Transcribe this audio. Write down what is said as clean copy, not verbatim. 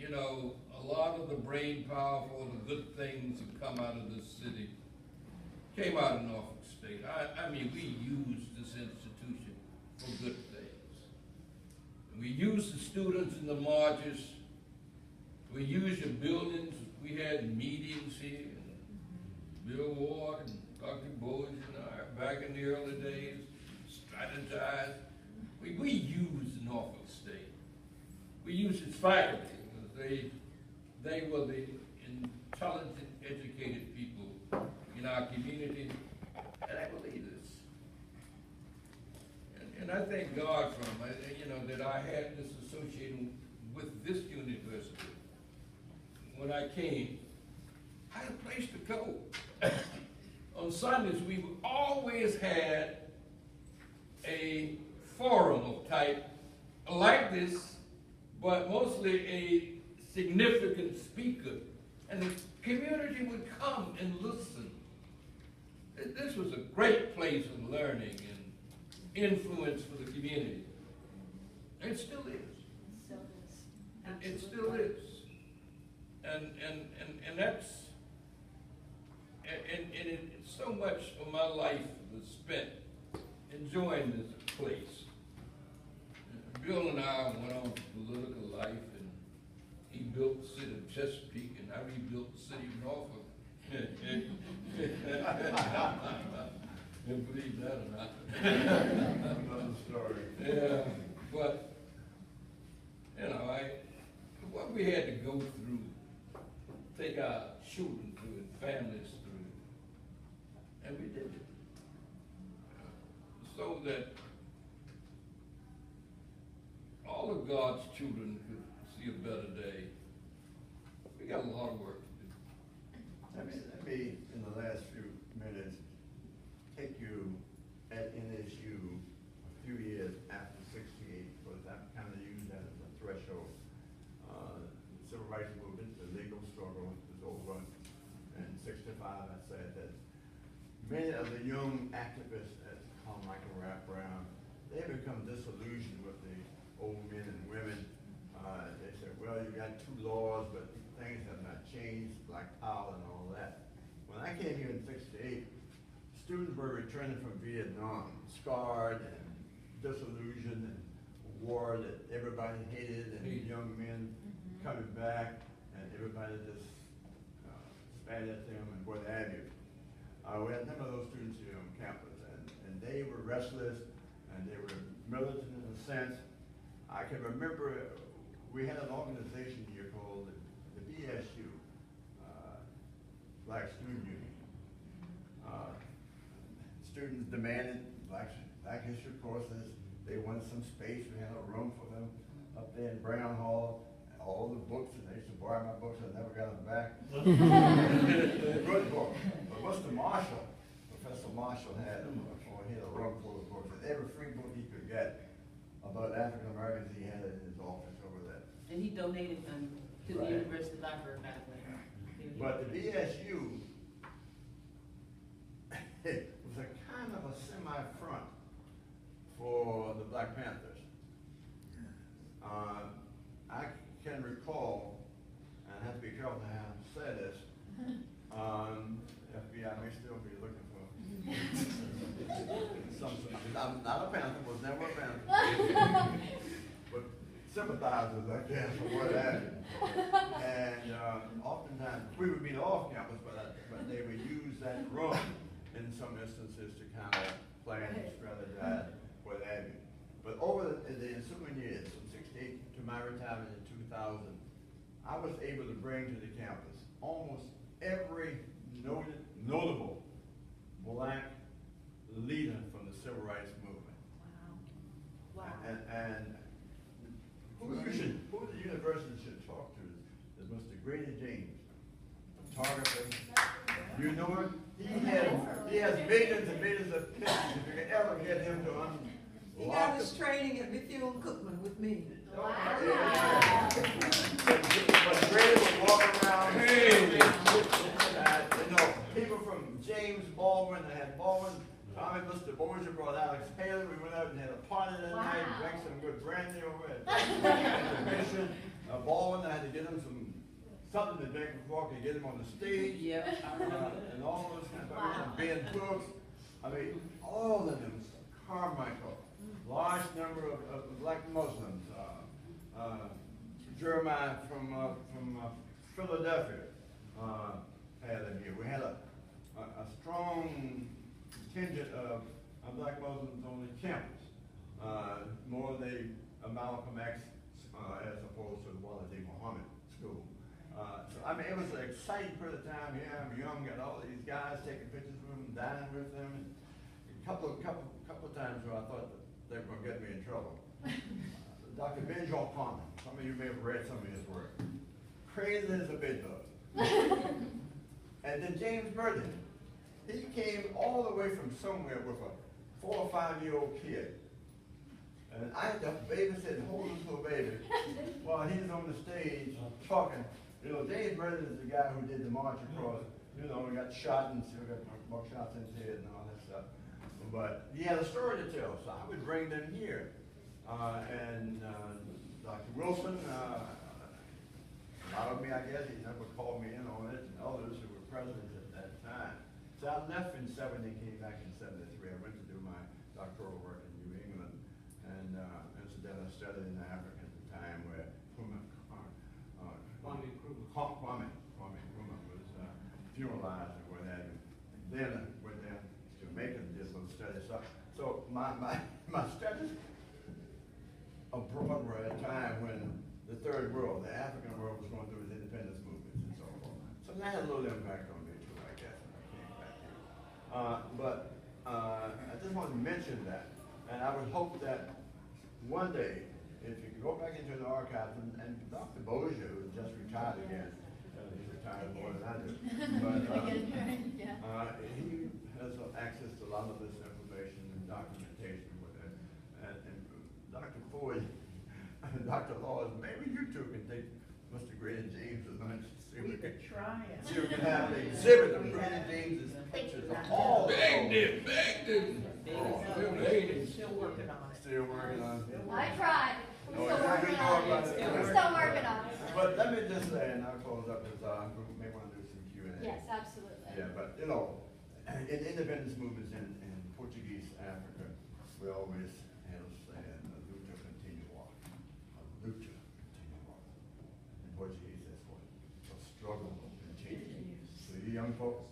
you know, a lot of the brain power for the good things that come out of this city came out of Norfolk State. I mean, we used this institution for good things. We used the students in the marches. We used your buildings. We had meetings here. Bill Ward and Dr. Bullish and I, back in the early days, strategized. We used Norfolk State. We used its faculty because they were the intelligent, educated people in our community, and I believe this. And I thank God for them, you know, that I had this associated with this university. When I came, I had a place to go. On Sundays, we always had a forum of type like this, but mostly a significant speaker. And the community would come and listen. This was a great place of learning and influence for the community. It still is. It still is. And that's, and it's so much of my life was spent enjoying this place. Bill and I went on to political life, and he built the city of Chesapeake, and I rebuilt the city of Norfolk. You believe that or not? Another story. Yeah, but, you know, what we had to go through, take our children through and families through, and we did it. So that all of God's children could see a better day. We got a lot of work to do. Let me, in the last few minutes, take you at NSU a few years after '68, because I kind of use that as a threshold. The civil rights movement, the legal struggle was over. In '65, I said that many of the young activists, as Michael Brown, they become disillusioned with the old men and women. They said, well, you got two laws, but things have not changed, like power and all that. When I came here in '68, students were returning from Vietnam, scarred and disillusioned, and war that everybody hated, and young men coming back, and everybody just spat at them and what have you. We had a number of those students here on campus, and they were restless, and they were militant in a sense. I can remember we had an organization here called the BSU, Black Student Union. Students demanded Black history courses. They wanted some space. We had a room for them up there in Brown Hall. All the books, and they used to borrow my books. I never got them back. Good book. But Mr. Marshall, Professor Marshall had a room full of books, and every free book he could get about African Americans he had in his office over there. And he donated them to the University Library, by the way. But the BSU it was a kind of a semi-front for the Black Panthers. I can recall, and I have to be careful how I say this, FBI may still be looking for something. I'm not a Panther, was never a Panther. But sympathizers, I guess, or what have you. And oftentimes, we would meet off campus, but they would use that room in some instances to kind of plan and strategize, what have you. But over the ensuing years, from '68 to my retirement in 2000, I was able to bring to the campus almost every notable Black leader from the civil rights movement. Wow. And who the university should talk to is Mr. Grady James, photographer. You know him? He has millions and millions of pictures. If you can ever get him to unlock he got his training at Bethune-Cookman with me. Wow. Yeah. But Grady would walk around. You know, people from James Baldwin, I had Baldwin, Tommy, Mr. Bozier brought Alex Haley. We went out and had a party that night, drank some good brandy over at the mission. Baldwin, I had to get him something to drink before I could get him on the stage. Yep, I remember that. And all those kind of, Ben Brooks, I mean, all of them, Carmichael, large number of black Muslims, Jeremiah from Philadelphia, had them here. We had a strong contingent of black Muslims on the campus, more than Malcolm X as opposed to the Walid Muhammad School. So I mean, it was an exciting period of time. Yeah, I'm young, got all these guys taking pictures with them, dining with them, and a couple of times where I thought that they were going to get me in trouble. Dr. Benjamin Palmer, some of you may have read some of his work. Crazy as a bedbug. And then James Burton, he came all the way from somewhere with a 4 or 5-year-old kid. And I had to babysit and hold this little baby while he's on the stage talking. You know, James Burton is the guy who did the march across, he got shot and still got more shots in his head and all that stuff. But he had a story to tell, so I would bring them here. Dr. Wilson, allowed me, I guess, he never called me in on it, and others who were presidents at that time. So I left in 70, came back in 73. I went to do my doctoral work in New England, and incidentally I studied in Africa at the time where Kwame Nkrumah was funeralized and what have you. Then I went down to Jamaica and did a little study. So my studies abroad were at a time when the third world, the African world, was going through its independence movements and so forth. So that had a little impact on me too, I guess, when I came back here. I just wanted to mention that, and I would hope that one day, if you could go back into the archives, and Dr. Bozier, who just retired again, he's retired more than I do, but he has access to a lot of this information and documentation with it. And Dr. Ford, Dr. Laws, maybe you two can take Mr. Grady James to lunch. We could try it. See if we can have an exhibit of Grady James's pictures of all the Begged him. Still working on it. Still working on it. I tried. Oh, We're still yeah, working you know on about it. it. We're still working on it. But let me just say, and I'll close up, because we may want to do some Q&A. Yes, absolutely. Yeah, but in independence movements in Portuguese Africa, we always had a saying, luta continua. Luta continua. In Portuguese, that's what? A struggle continues. So you young folks,